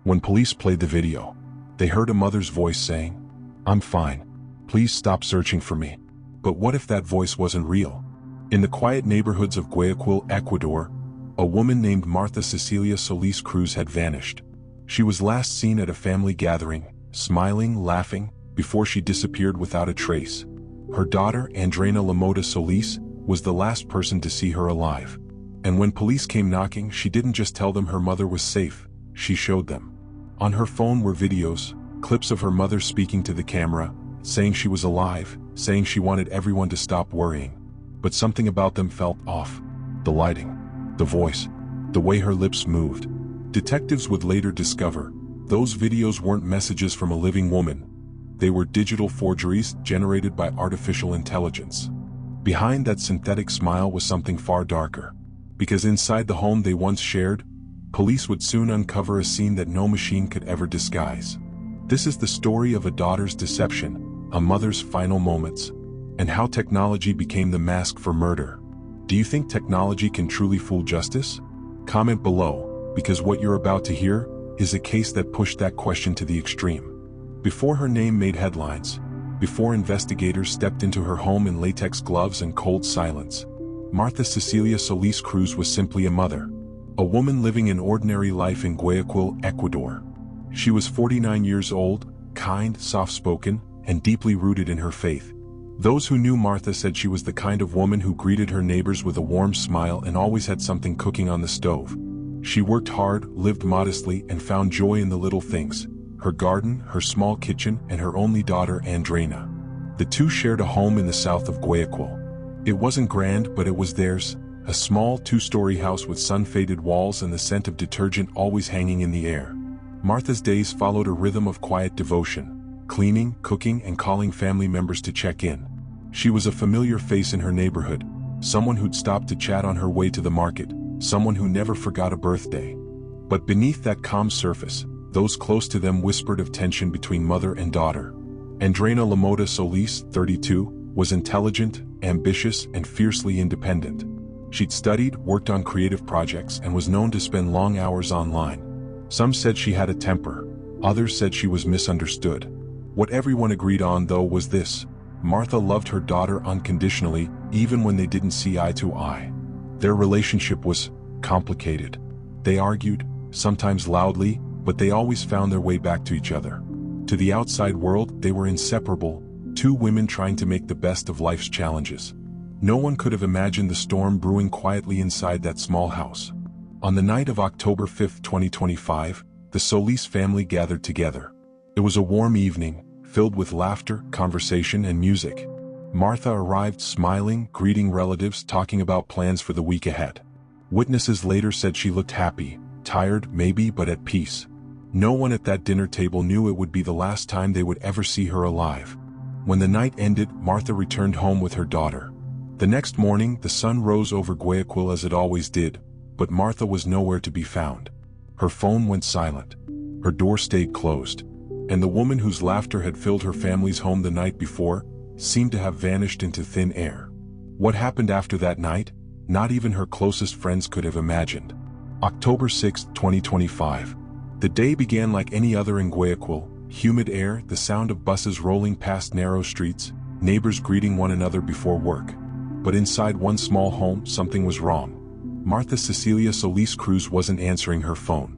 When police played the video, they heard a mother's voice saying, "I'm fine. Please stop searching for me." But what if that voice wasn't real? In the quiet neighborhoods of Guayaquil, Ecuador, a woman named Martha Cecilia Solis Cruz had vanished. She was last seen at a family gathering, smiling, laughing, before she disappeared without a trace. Her daughter, Andreina Lamota Solis, was the last person to see her alive. And when police came knocking, she didn't just tell them her mother was safe, she showed them. On her phone were videos, clips of her mother speaking to the camera, saying she was alive, saying she wanted everyone to stop worrying. But something about them felt off. The lighting, the voice, the way her lips moved. Detectives would later discover, those videos weren't messages from a living woman. They were digital forgeries generated by artificial intelligence. Behind that synthetic smile was something far darker. Because inside the home they once shared, police would soon uncover a scene that no machine could ever disguise. This is the story of a daughter's deception, a mother's final moments, and how technology became the mask for murder. Do you think technology can truly fool justice? Comment below, because what you're about to hear is a case that pushed that question to the extreme. Before her name made headlines, before investigators stepped into her home in latex gloves and cold silence, Martha Cecilia Solis Cruz was simply a mother, a woman living an ordinary life in Guayaquil, Ecuador. She was 49 years old, kind, soft-spoken, and deeply rooted in her faith. Those who knew Martha said she was the kind of woman who greeted her neighbors with a warm smile and always had something cooking on the stove. She worked hard, lived modestly, and found joy in the little things: her garden, her small kitchen, and her only daughter, Andreina. The two shared a home in the south of Guayaquil. It wasn't grand, but it was theirs, a small two-story house with sun-faded walls and the scent of detergent always hanging in the air. Martha's days followed a rhythm of quiet devotion, cleaning, cooking, and calling family members to check in. She was a familiar face in her neighborhood, someone who'd stop to chat on her way to the market, someone who never forgot a birthday. But beneath that calm surface, those close to them whispered of tension between mother and daughter. Andreina Lamota Solis, 32, was intelligent, ambitious, and fiercely independent. She'd studied, worked on creative projects, and was known to spend long hours online. Some said she had a temper, others said she was misunderstood. What everyone agreed on, though, was this: Martha loved her daughter unconditionally, even when they didn't see eye to eye. Their relationship was complicated. They argued, sometimes loudly, but they always found their way back to each other. To the outside world, they were inseparable, two women trying to make the best of life's challenges. No one could have imagined the storm brewing quietly inside that small house. On the night of October 5, 2025, the Solis family gathered together. It was a warm evening, filled with laughter, conversation, and music. Martha arrived smiling, greeting relatives, talking about plans for the week ahead. Witnesses later said she looked happy, tired maybe, but at peace. No one at that dinner table knew it would be the last time they would ever see her alive. When the night ended, Martha returned home with her daughter. The next morning, the sun rose over Guayaquil as it always did, but Martha was nowhere to be found. Her phone went silent. Her door stayed closed. And the woman whose laughter had filled her family's home the night before seemed to have vanished into thin air. What happened after that night? Not even her closest friends could have imagined. October 6, 2025. The day began like any other in Guayaquil: humid air, the sound of buses rolling past narrow streets, neighbors greeting one another before work. But inside one small home, something was wrong. Martha Cecilia Solis Cruz wasn't answering her phone.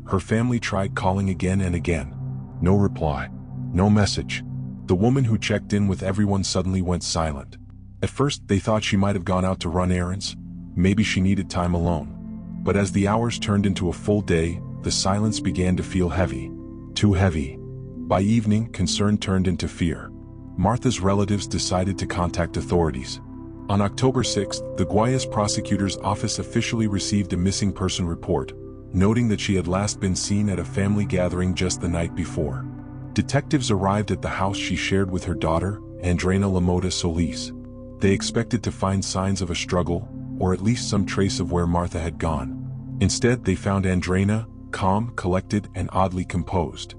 Her family tried calling again and again. No reply. No message. The woman who checked in with everyone suddenly went silent. At first, they thought she might have gone out to run errands. Maybe she needed time alone. But as the hours turned into a full day, the silence began to feel heavy. Too heavy. By evening, concern turned into fear. Martha's relatives decided to contact authorities. On October 6th, the Guayas prosecutor's office officially received a missing person report, noting that she had last been seen at a family gathering just the night before. Detectives arrived at the house she shared with her daughter, Andreina Lamota Solis. They expected to find signs of a struggle, or at least some trace of where Martha had gone. Instead, they found Andreina, calm, collected, and oddly composed.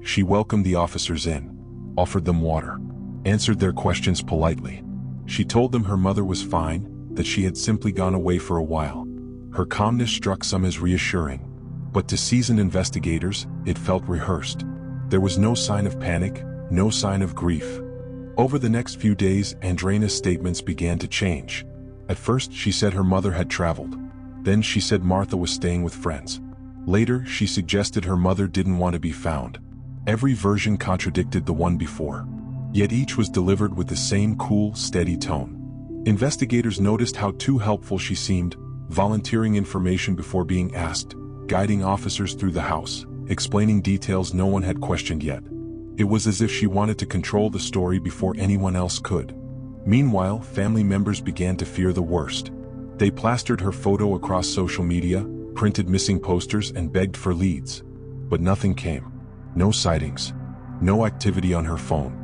She welcomed the officers in, offered them water, answered their questions politely. She told them her mother was fine, that she had simply gone away for a while. Her calmness struck some as reassuring. But to seasoned investigators, it felt rehearsed. There was no sign of panic, no sign of grief. Over the next few days, Andreina's statements began to change. At first, she said her mother had traveled. Then she said Martha was staying with friends. Later, she suggested her mother didn't want to be found. Every version contradicted the one before. Yet each was delivered with the same cool, steady tone. Investigators noticed how too helpful she seemed, volunteering information before being asked, guiding officers through the house, explaining details no one had questioned yet. It was as if she wanted to control the story before anyone else could. Meanwhile, family members began to fear the worst. They plastered her photo across social media, printed missing posters, and begged for leads. But nothing came. No sightings. No activity on her phone.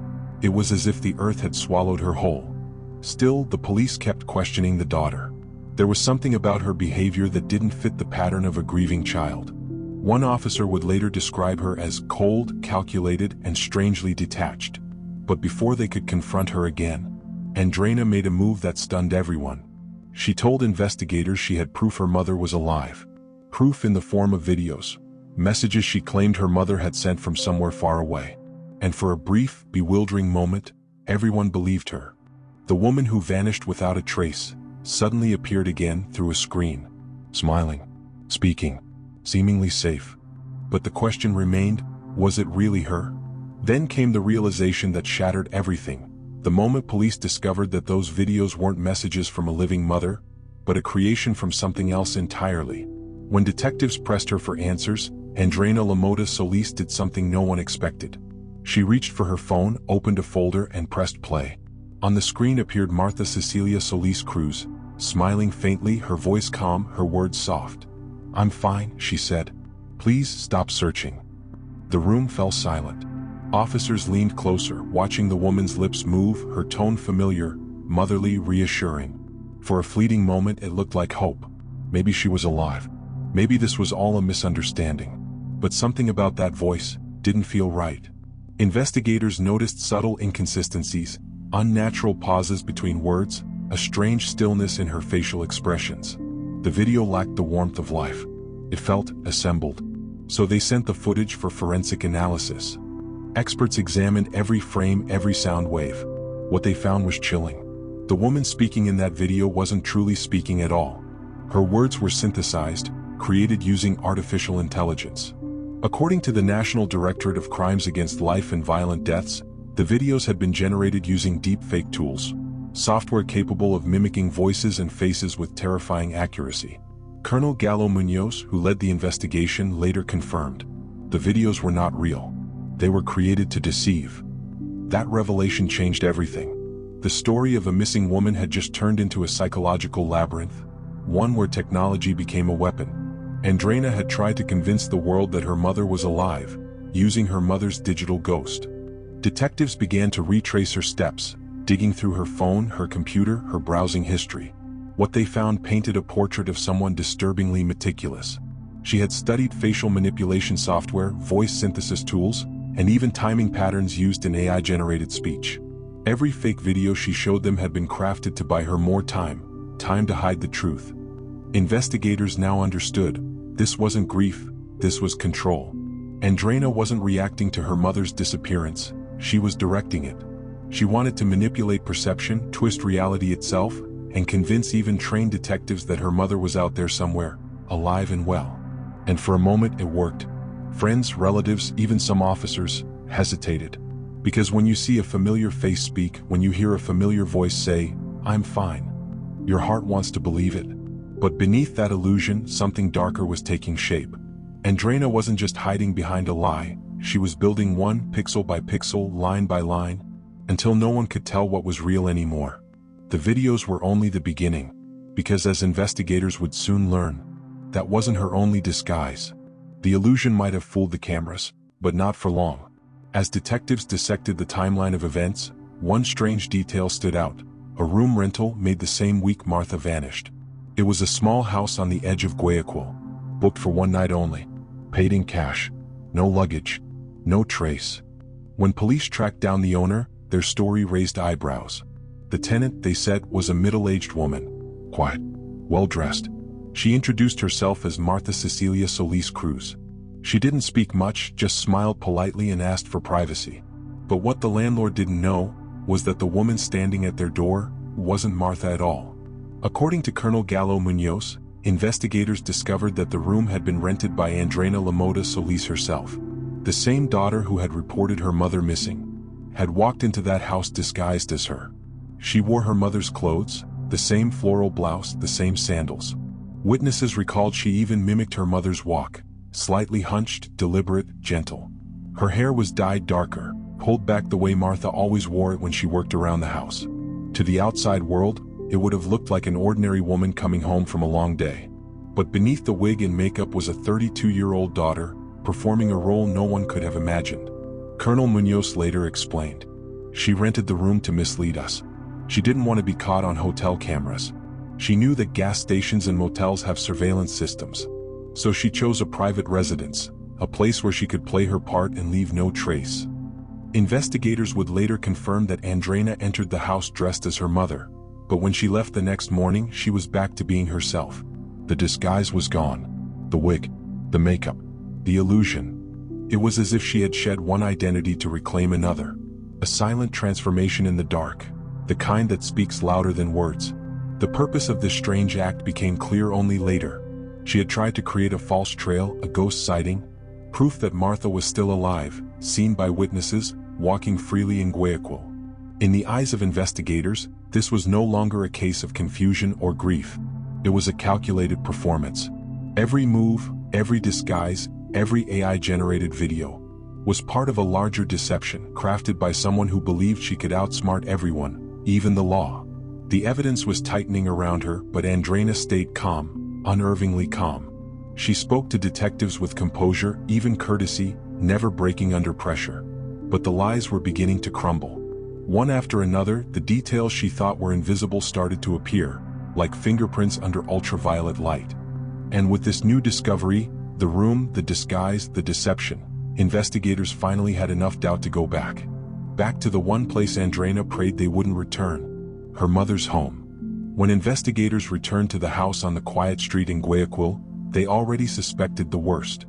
It was as if the earth had swallowed her whole. Still, the police kept questioning the daughter. There was something about her behavior that didn't fit the pattern of a grieving child. One officer would later describe her as cold, calculated, and strangely detached. But before they could confront her again, Andreina made a move that stunned everyone. She told investigators she had proof her mother was alive. Proof in the form of videos, messages she claimed her mother had sent from somewhere far away. And for a brief, bewildering moment, everyone believed her. The woman who vanished without a trace suddenly appeared again through a screen, smiling, speaking, seemingly safe. But the question remained, was it really her? Then came the realization that shattered everything. The moment police discovered that those videos weren't messages from a living mother, but a creation from something else entirely. When detectives pressed her for answers, Andreina Lamota Solis did something no one expected. She reached for her phone, opened a folder, and pressed play. On the screen appeared Martha Cecilia Solis Cruz, smiling faintly, her voice calm, her words soft. "I'm fine," she said. "Please stop searching." The room fell silent. Officers leaned closer, watching the woman's lips move, her tone familiar, motherly, reassuring. For a fleeting moment it looked like hope. Maybe she was alive. Maybe this was all a misunderstanding. But something about that voice didn't feel right. Investigators noticed subtle inconsistencies, unnatural pauses between words, a strange stillness in her facial expressions. The video lacked the warmth of life. It felt assembled. So they sent the footage for forensic analysis. Experts examined every frame, every sound wave. What they found was chilling. The woman speaking in that video wasn't truly speaking at all. Her words were synthesized, created using artificial intelligence. According to the National Directorate of Crimes Against Life and Violent Deaths, the videos had been generated using deepfake tools, software capable of mimicking voices and faces with terrifying accuracy. Colonel Gallo Munoz, who led the investigation, later confirmed the videos were not real. They were created to deceive. That revelation changed everything. The story of a missing woman had just turned into a psychological labyrinth, one where technology became a weapon. Andreina had tried to convince the world that her mother was alive, using her mother's digital ghost. Detectives began to retrace her steps, digging through her phone, her computer, her browsing history. What they found painted a portrait of someone disturbingly meticulous. She had studied facial manipulation software, voice synthesis tools, and even timing patterns used in AI-generated speech. Every fake video she showed them had been crafted to buy her more time to hide the truth. Investigators now understood, this wasn't grief, this was control. Andreina wasn't reacting to her mother's disappearance, she was directing it. She wanted to manipulate perception, twist reality itself, and convince even trained detectives that her mother was out there somewhere, alive and well. And for a moment it worked. Friends, relatives, even some officers hesitated. Because when you see a familiar face speak, when you hear a familiar voice say, "I'm fine," your heart wants to believe it. But beneath that illusion, something darker was taking shape. Andreina wasn't just hiding behind a lie, she was building one pixel by pixel, line by line, until no one could tell what was real anymore. The videos were only the beginning, because as investigators would soon learn, that wasn't her only disguise. The illusion might have fooled the cameras, but not for long. As detectives dissected the timeline of events, one strange detail stood out. A room rental made the same week Martha vanished. It was a small house on the edge of Guayaquil, booked for one night only, paid in cash, no luggage, no trace. When police tracked down the owner, their story raised eyebrows. The tenant, they said, was a middle-aged woman, quiet, well-dressed, She introduced herself as Martha Cecilia Solis Cruz. She didn't speak much, just smiled politely and asked for privacy. But what the landlord didn't know was that the woman standing at their door wasn't Martha at all. According to Colonel Gallo Munoz, investigators discovered that the room had been rented by Andreina Lamota Solis herself. The same daughter who had reported her mother missing had walked into that house disguised as her. She wore her mother's clothes, the same floral blouse, the same sandals. Witnesses recalled she even mimicked her mother's walk, slightly hunched, deliberate, gentle. Her hair was dyed darker, pulled back the way Martha always wore it when she worked around the house. To the outside world, it would have looked like an ordinary woman coming home from a long day. But beneath the wig and makeup was a 32-year-old daughter, performing a role no one could have imagined. Colonel Munoz later explained, "She rented the room to mislead us. She didn't want to be caught on hotel cameras. She knew that gas stations and motels have surveillance systems. So she chose a private residence, a place where she could play her part and leave no trace." Investigators would later confirm that Andreina entered the house dressed as her mother, but when she left the next morning, she was back to being herself. The disguise was gone. The wig, the makeup, the illusion. It was as if she had shed one identity to reclaim another. A silent transformation in the dark, the kind that speaks louder than words. The purpose of this strange act became clear only later. She had tried to create a false trail, a ghost sighting, proof that Martha was still alive, seen by witnesses, walking freely in Guayaquil. In the eyes of investigators, this was no longer a case of confusion or grief. It was a calculated performance. Every move, every disguise, every AI-generated video was part of a larger deception crafted by someone who believed she could outsmart everyone, even the law. The evidence was tightening around her, but Andreina stayed calm, unnervingly calm. She spoke to detectives with composure, even courtesy, never breaking under pressure. But the lies were beginning to crumble. One after another, the details she thought were invisible started to appear, like fingerprints under ultraviolet light. And with this new discovery, the room, the disguise, the deception, investigators finally had enough doubt to go back. Back to the one place Andreina prayed they wouldn't return. Her mother's home. When investigators returned to the house on the quiet street in Guayaquil, they already suspected the worst.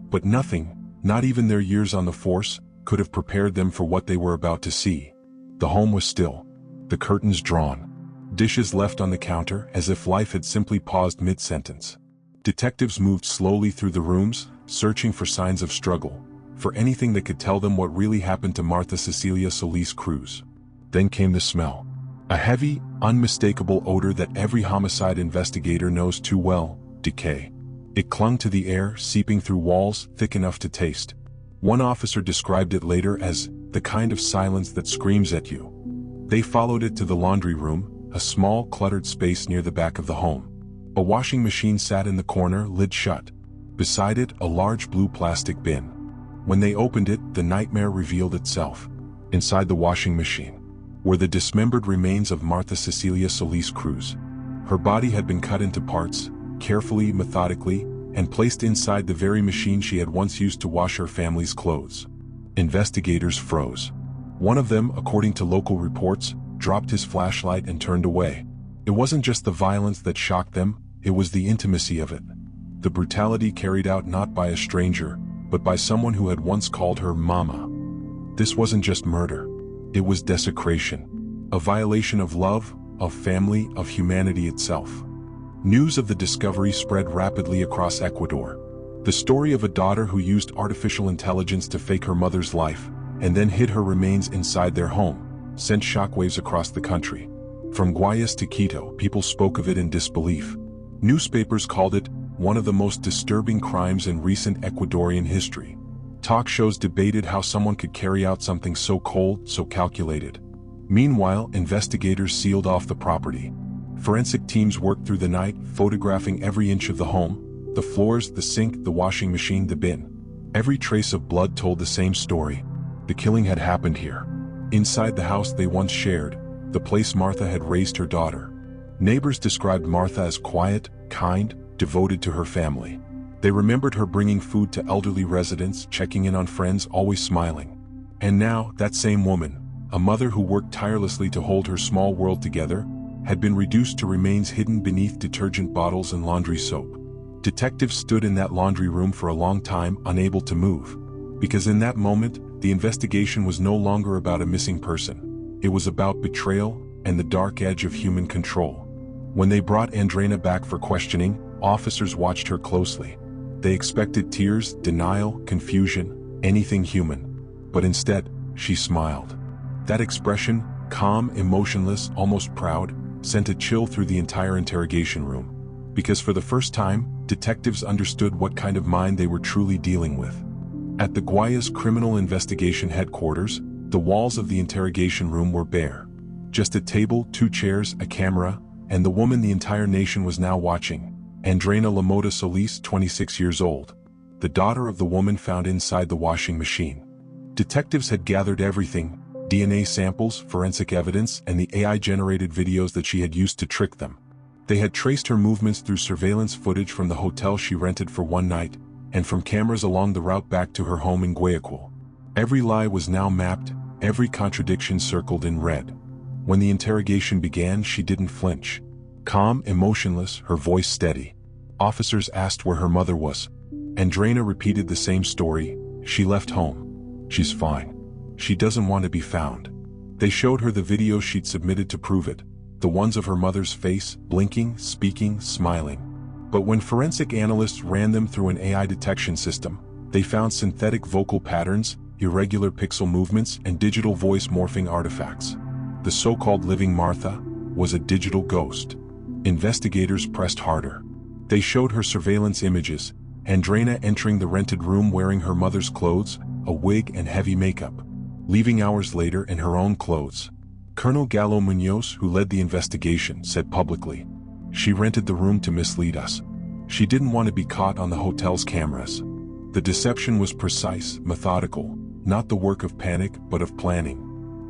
But nothing, not even their years on the force, could have prepared them for what they were about to see. The home was still, the curtains drawn, dishes left on the counter as if life had simply paused mid-sentence. Detectives moved slowly through the rooms, searching for signs of struggle, for anything that could tell them what really happened to Martha Cecilia Solis Cruz. Then came the smell. A heavy, unmistakable odor that every homicide investigator knows too well: decay. It clung to the air, seeping through walls thick enough to taste. One officer described it later as the kind of silence that screams at you. They followed it to the laundry room, a small, cluttered space near the back of the home. A washing machine sat in the corner, lid shut. Beside it, a large blue plastic bin. When they opened it, the nightmare revealed itself. Inside the washing machine were the dismembered remains of Martha Cecilia Solis Cruz. Her body had been cut into parts, carefully, methodically, and placed inside the very machine she had once used to wash her family's clothes. Investigators froze. One of them, according to local reports, dropped his flashlight and turned away. It wasn't just the violence that shocked them, it was the intimacy of it. The brutality carried out not by a stranger, but by someone who had once called her Mama. This wasn't just murder. It was desecration. A violation of love, of family, of humanity itself. News of the discovery spread rapidly across Ecuador. The story of a daughter who used artificial intelligence to fake her mother's life, and then hid her remains inside their home, sent shockwaves across the country. From Guayas to Quito, people spoke of it in disbelief. Newspapers called it one of the most disturbing crimes in recent Ecuadorian history. Talk shows debated how someone could carry out something so cold, so calculated. Meanwhile, investigators sealed off the property. Forensic teams worked through the night, photographing every inch of the home, the floors, the sink, the washing machine, the bin. Every trace of blood told the same story. The killing had happened here. Inside the house they once shared, the place Martha had raised her daughter. Neighbors described Martha as quiet, kind, devoted to her family. They remembered her bringing food to elderly residents, checking in on friends, always smiling. And now, that same woman, a mother who worked tirelessly to hold her small world together, had been reduced to remains hidden beneath detergent bottles and laundry soap. Detectives stood in that laundry room for a long time, unable to move. Because in that moment, the investigation was no longer about a missing person. It was about betrayal and the dark edge of human control. When they brought Andrena back for questioning, officers watched her closely. They expected tears, denial, confusion, anything human. But instead, she smiled. That expression, calm, emotionless, almost proud, sent a chill through the entire interrogation room. Because for the first time, detectives understood what kind of mind they were truly dealing with. At the Guayas Criminal Investigation Headquarters, the walls of the interrogation room were bare. Just a table, 2 chairs, a camera, and the woman the entire nation was now watching, Andrena Lamota Solis, 26 years old, the daughter of the woman found inside the washing machine. Detectives had gathered everything: DNA samples, forensic evidence, and the AI-generated videos that she had used to trick them. They had traced her movements through surveillance footage from the hotel she rented for one night, and from cameras along the route back to her home in Guayaquil. Every lie was now mapped, every contradiction circled in red. When the interrogation began, she didn't flinch. Calm, emotionless, her voice steady. Officers asked where her mother was. Andrena repeated the same story: she left home. She's fine. She doesn't want to be found. They showed her the videos she'd submitted to prove it, the ones of her mother's face, blinking, speaking, smiling. But when forensic analysts ran them through an AI detection system, they found synthetic vocal patterns, irregular pixel movements, and digital voice morphing artifacts. The so-called living Martha was a digital ghost. Investigators pressed harder. They showed her surveillance images, Andrena entering the rented room wearing her mother's clothes, a wig and heavy makeup, leaving hours later in her own clothes. Colonel Gallo Munoz, who led the investigation, said publicly, "She rented the room to mislead us. She didn't want to be caught on the hotel's cameras." The deception was precise, methodical, not the work of panic but of planning.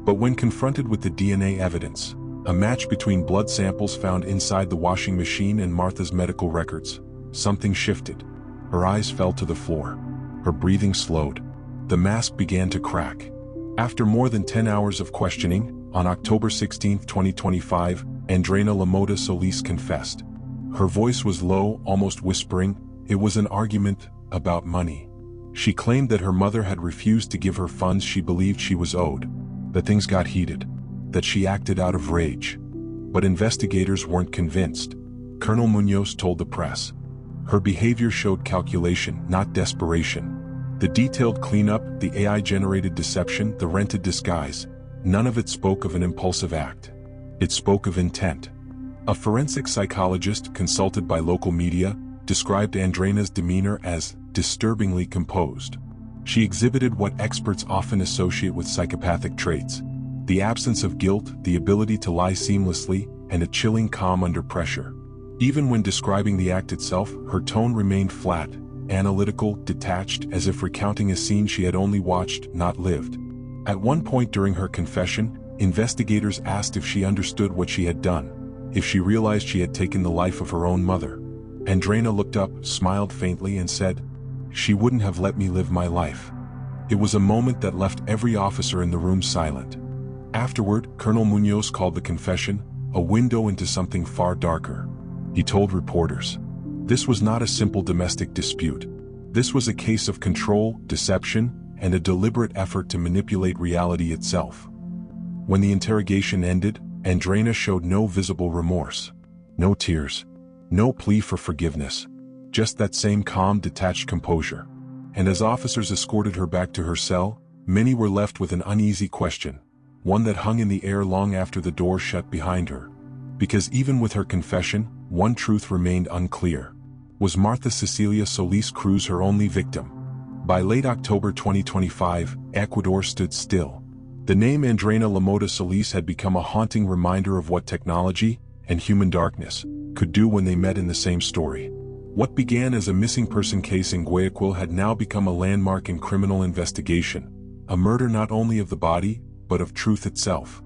But when confronted with the DNA evidence, a match between blood samples found inside the washing machine and Martha's medical records, something shifted. Her eyes fell to the floor. Her breathing slowed. The mask began to crack. After more than 10 hours of questioning, on October 16, 2025, Andrena Lamota Solis confessed. Her voice was low, almost whispering. It was an argument about money. She claimed that her mother had refused to give her funds she believed she was owed, that things got heated, that she acted out of rage. But investigators weren't convinced. Colonel Munoz told the press. Her behavior showed calculation, not desperation. The detailed cleanup, the AI-generated deception, the rented disguise, none of it spoke of an impulsive act. It spoke of intent. A forensic psychologist consulted by local media described Andrena's demeanor as disturbingly composed. She exhibited what experts often associate with psychopathic traits: the absence of guilt, the ability to lie seamlessly, and a chilling calm under pressure. Even when describing the act itself, her tone remained flat, analytical, detached, as if recounting a scene she had only watched, not lived. At one point during her confession, investigators asked if she understood what she had done, if she realized she had taken the life of her own mother. Andrena looked up, smiled faintly, and said, "She wouldn't have let me live my life." It was a moment that left every officer in the room silent. Afterward, Colonel Munoz called the confession a window into something far darker. He told reporters, this was not a simple domestic dispute. This was a case of control, deception, and a deliberate effort to manipulate reality itself. When the interrogation ended, Andrena showed no visible remorse. No tears. No plea for forgiveness. Just that same calm, detached composure. And as officers escorted her back to her cell, many were left with an uneasy question, one that hung in the air long after the door shut behind her. Because even with her confession, one truth remained unclear. Was Martha Cecilia Solis Cruz her only victim? By late October 2025, Ecuador stood still. The name Andrena Lamota Solis had become a haunting reminder of what technology and human darkness could do when they met in the same story. What began as a missing person case in Guayaquil had now become a landmark in criminal investigation, a murder not only of the body, but of truth itself.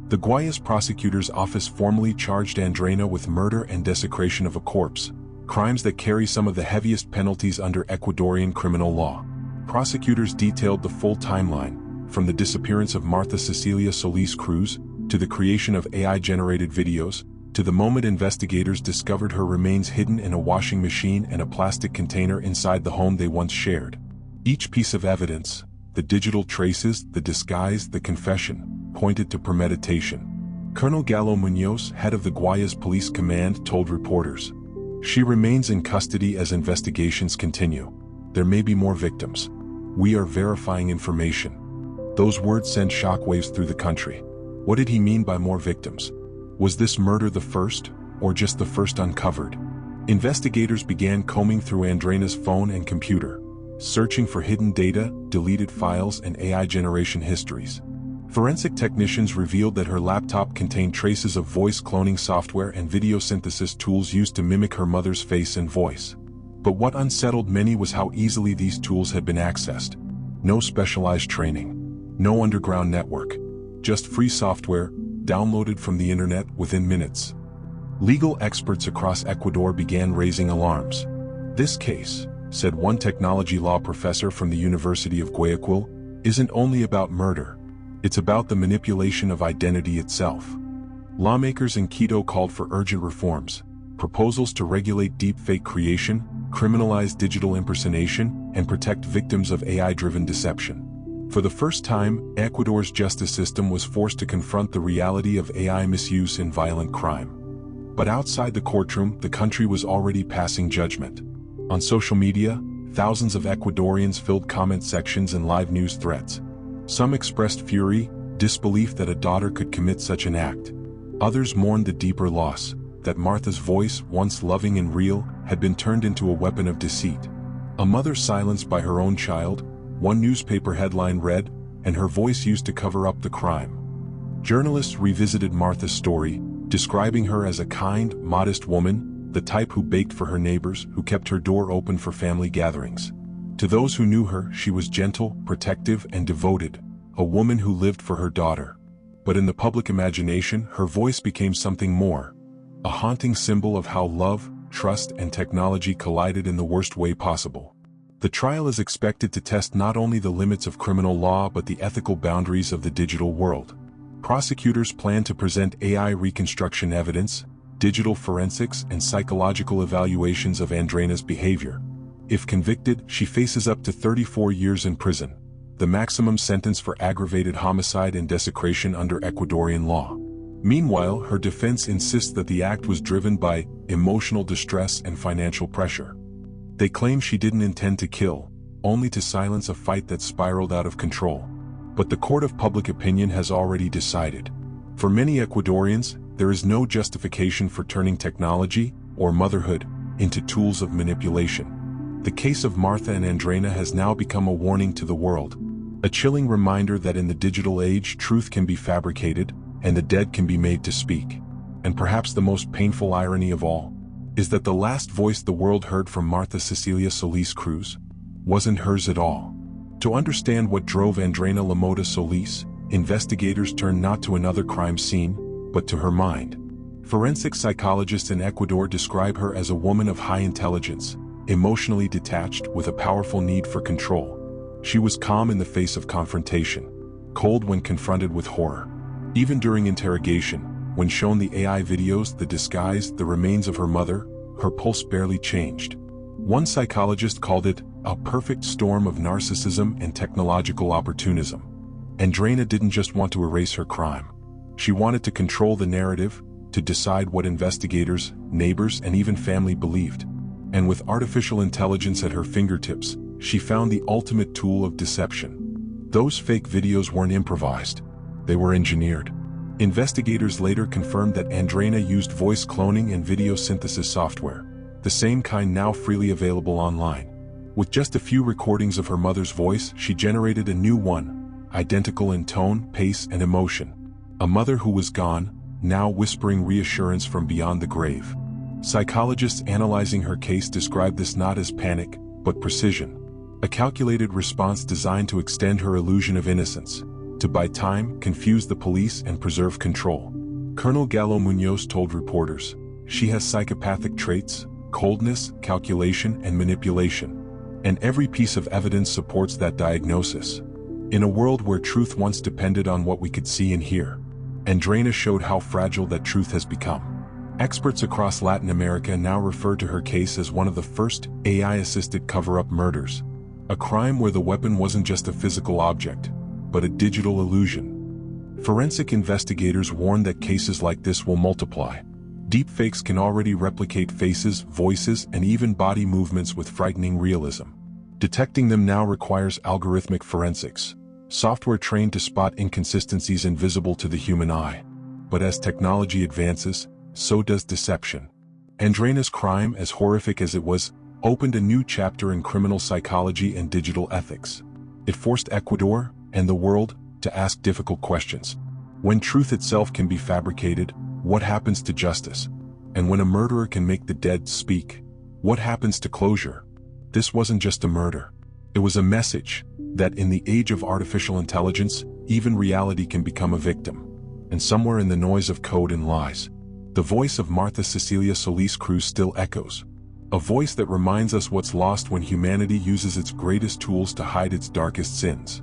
The Guayas prosecutor's office formally charged Andrena with murder and desecration of a corpse, crimes that carry some of the heaviest penalties under Ecuadorian criminal law. Prosecutors detailed the full timeline, from the disappearance of Martha Cecilia Solis Cruz, to the creation of AI-generated videos, to the moment investigators discovered her remains hidden in a washing machine and a plastic container inside the home they once shared. Each piece of evidence, the digital traces, the disguise, the confession, pointed to premeditation. Colonel Gallo Munoz, head of the Guayas Police Command, told reporters, "She remains in custody as investigations continue. There may be more victims. We are verifying information." Those words sent shockwaves through the country. What did he mean by more victims? Was this murder the first, or just the first uncovered? Investigators began combing through Andreina's phone and computer, searching for hidden data, deleted files, and AI generation histories. Forensic technicians revealed that her laptop contained traces of voice cloning software and video synthesis tools used to mimic her mother's face and voice. But what unsettled many was how easily these tools had been accessed. No specialized training, no underground network, just free software, downloaded from the internet within minutes. Legal experts across Ecuador began raising alarms. "This case," said one technology law professor from the University of Guayaquil, "isn't only about murder. It's about the manipulation of identity itself." Lawmakers in Quito called for urgent reforms, proposals to regulate deepfake creation, criminalize digital impersonation, and protect victims of AI-driven deception. For the first time, Ecuador's justice system was forced to confront the reality of AI misuse in violent crime. But outside the courtroom, the country was already passing judgment. On social media, thousands of Ecuadorians filled comment sections and live news threads. Some expressed fury, disbelief that a daughter could commit such an act. Others mourned the deeper loss, that Martha's voice, once loving and real, had been turned into a weapon of deceit. A mother silenced by her own child, one newspaper headline read, "and her voice used to cover up the crime." Journalists revisited Martha's story, describing her as a kind, modest woman, the type who baked for her neighbors, who kept her door open for family gatherings. To those who knew her, she was gentle, protective, and devoted, a woman who lived for her daughter. But in the public imagination, her voice became something more, a haunting symbol of how love, trust, and technology collided in the worst way possible. The trial is expected to test not only the limits of criminal law but the ethical boundaries of the digital world. Prosecutors plan to present AI reconstruction evidence, digital forensics, and psychological evaluations of Andreina's behavior. If convicted, she faces up to 34 years in prison, the maximum sentence for aggravated homicide and desecration under Ecuadorian law. Meanwhile, her defense insists that the act was driven by emotional distress and financial pressure. They claim she didn't intend to kill, only to silence a fight that spiraled out of control. But the court of public opinion has already decided. For many Ecuadorians, there is no justification for turning technology, or motherhood, into tools of manipulation. The case of Martha and Andreina has now become a warning to the world, a chilling reminder that in the digital age truth can be fabricated, and the dead can be made to speak. And perhaps the most painful irony of all is that the last voice the world heard from Martha Cecilia Solis Cruz wasn't hers at all. To understand what drove Andreina Lamota Solis, investigators turned not to another crime scene, but to her mind. Forensic psychologists in Ecuador describe her as a woman of high intelligence, emotionally detached with a powerful need for control. She was calm in the face of confrontation, cold when confronted with horror. Even during interrogation, when shown the AI videos, the disguise, the remains of her mother, her pulse barely changed. One psychologist called it a perfect storm of narcissism and technological opportunism. Andreina didn't just want to erase her crime. She wanted to control the narrative, to decide what investigators, neighbors, and even family believed. And with artificial intelligence at her fingertips, she found the ultimate tool of deception. Those fake videos weren't improvised. They were engineered. Investigators later confirmed that Andreina used voice cloning and video synthesis software, the same kind now freely available online. With just a few recordings of her mother's voice, she generated a new one, identical in tone, pace, and emotion. A mother who was gone, now whispering reassurance from beyond the grave. Psychologists analyzing her case described this not as panic, but precision. A calculated response designed to extend her illusion of innocence, to buy time, confuse the police, and preserve control. Colonel Gallo Munoz told reporters, "She has psychopathic traits, coldness, calculation, and manipulation. And every piece of evidence supports that diagnosis." In a world where truth once depended on what we could see and hear, Andreina showed how fragile that truth has become. Experts across Latin America now refer to her case as one of the first AI-assisted cover-up murders, a crime where the weapon wasn't just a physical object, but a digital illusion. Forensic investigators warn that cases like this will multiply. Deepfakes can already replicate faces, voices, and even body movements with frightening realism. Detecting them now requires algorithmic forensics, software trained to spot inconsistencies invisible to the human eye. But as technology advances, so does deception. Andreina's crime, as horrific as it was, opened a new chapter in criminal psychology and digital ethics. It forced Ecuador, and the world, to ask difficult questions. When truth itself can be fabricated, what happens to justice? And when a murderer can make the dead speak, what happens to closure? This wasn't just a murder. It was a message that in the age of artificial intelligence, even reality can become a victim. And somewhere in the noise of code and lies, the voice of Martha Cecilia Solis Cruz still echoes. A voice that reminds us what's lost when humanity uses its greatest tools to hide its darkest sins.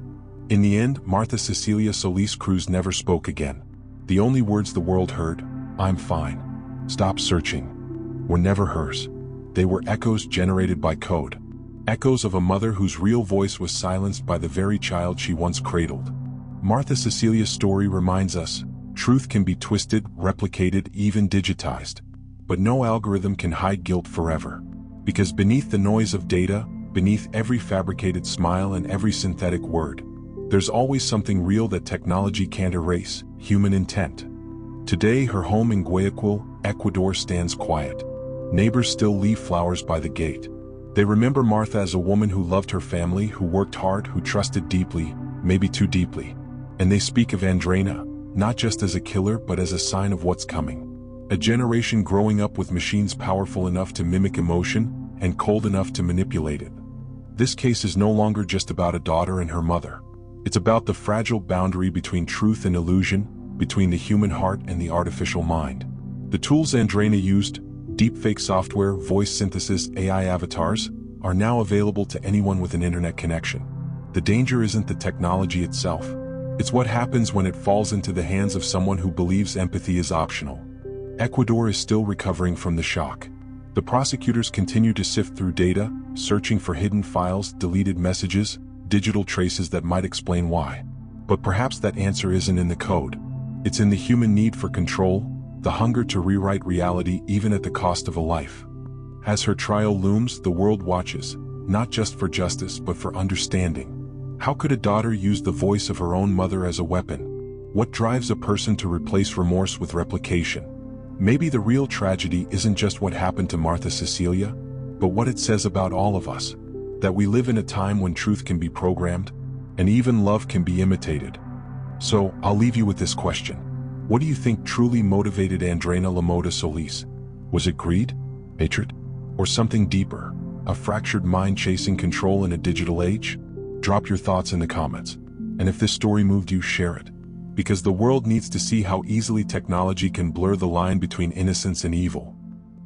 In the end, Martha Cecilia Solis Cruz never spoke again. The only words the world heard, "I'm fine. Stop searching," were never hers. They were echoes generated by code. Echoes of a mother whose real voice was silenced by the very child she once cradled. Martha Cecilia's story reminds us, truth can be twisted, replicated, even digitized. But no algorithm can hide guilt forever. Because beneath the noise of data, beneath every fabricated smile and every synthetic word, there's always something real that technology can't erase: human intent. Today, her home in Guayaquil, Ecuador stands quiet. Neighbors still leave flowers by the gate. They remember Martha as a woman who loved her family, who worked hard, who trusted deeply, maybe too deeply. And they speak of Andreina, not just as a killer but as a sign of what's coming. A generation growing up with machines powerful enough to mimic emotion and cold enough to manipulate it. This case is no longer just about a daughter and her mother. It's about the fragile boundary between truth and illusion, between the human heart and the artificial mind. The tools Andreina used, deepfake software, voice synthesis, AI avatars, are now available to anyone with an internet connection. The danger isn't the technology itself. It's what happens when it falls into the hands of someone who believes empathy is optional. Ecuador is still recovering from the shock. The prosecutors continue to sift through data, searching for hidden files, deleted messages, digital traces that might explain why. But perhaps that answer isn't in the code. It's in the human need for control, the hunger to rewrite reality even at the cost of a life. As her trial looms, the world watches, not just for justice but for understanding. How could a daughter use the voice of her own mother as a weapon? What drives a person to replace remorse with replication? Maybe the real tragedy isn't just what happened to Martha Cecilia, but what it says about all of us. That we live in a time when truth can be programmed, and even love can be imitated. So, I'll leave you with this question. What do you think truly motivated Andreina Lamota Solis? Was it greed? Hatred? Or something deeper? A fractured mind chasing control in a digital age? Drop your thoughts in the comments. And if this story moved you, share it. Because the world needs to see how easily technology can blur the line between innocence and evil.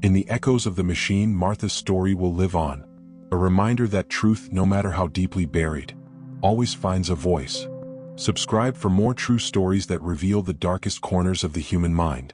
In the echoes of the machine, Martha's story will live on. A reminder that truth, no matter how deeply buried, always finds a voice. Subscribe for more true stories that reveal the darkest corners of the human mind.